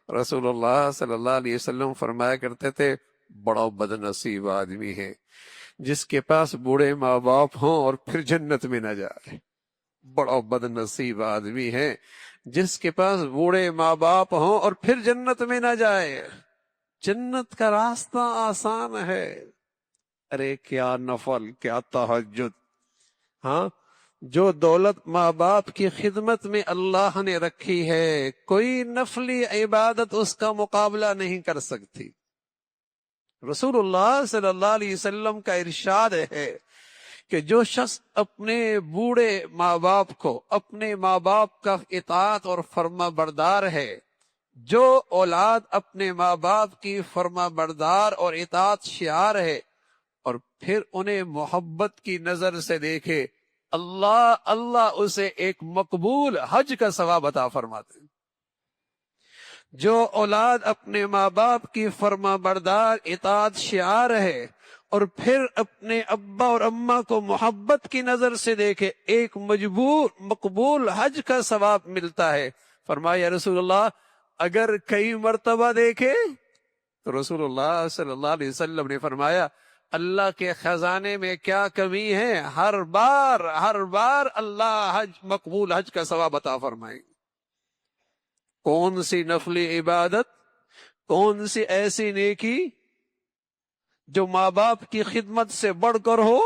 رسول اللہ صلی اللہ علیہ وسلم فرمایا کرتے تھے بڑا بد نصیب آدمی ہے جس کے پاس بوڑھے ماں باپ ہوں اور پھر جنت میں نہ جائے. بڑا بد نصیب آدمی ہے جس کے پاس بوڑھے ماں باپ ہوں اور پھر جنت میں نہ جائے. جنت کا راستہ آسان ہے. ارے کیا نفل، کیا تہجد. ہاں، جو دولت ماں باپ کی خدمت میں اللہ نے رکھی ہے کوئی نفلی عبادت اس کا مقابلہ نہیں کر سکتی. رسول اللہ صلی اللہ علیہ وسلم کا ارشاد ہے کہ جو شخص اپنے بوڑھے ماں باپ کو، اپنے ماں باپ کا اطاعت اور فرما بردار ہے، جو اولاد اپنے ماں باپ کی فرما بردار اور اطاعت شعار ہے اور پھر انہیں محبت کی نظر سے دیکھے، اللہ اسے ایک مقبول حج کا ثواب عطا فرماتے ہیں. جو اولاد اپنے ماں باپ کی فرما بردار اطاعت شعار ہے اور پھر اپنے ابا اور اماں کو محبت کی نظر سے دیکھے، ایک مقبول حج کا ثواب ملتا ہے. فرمایا رسول اللہ اگر کئی مرتبہ دیکھے تو رسول اللہ صلی اللہ علیہ وسلم نے فرمایا اللہ کے خزانے میں کیا کمی ہے، ہر بار اللہ مقبول حج کا ثواب عطا فرمائیں. کون سی نفلی عبادت، کون سی ایسی نیکی جو ماں باپ کی خدمت سے بڑھ کر ہو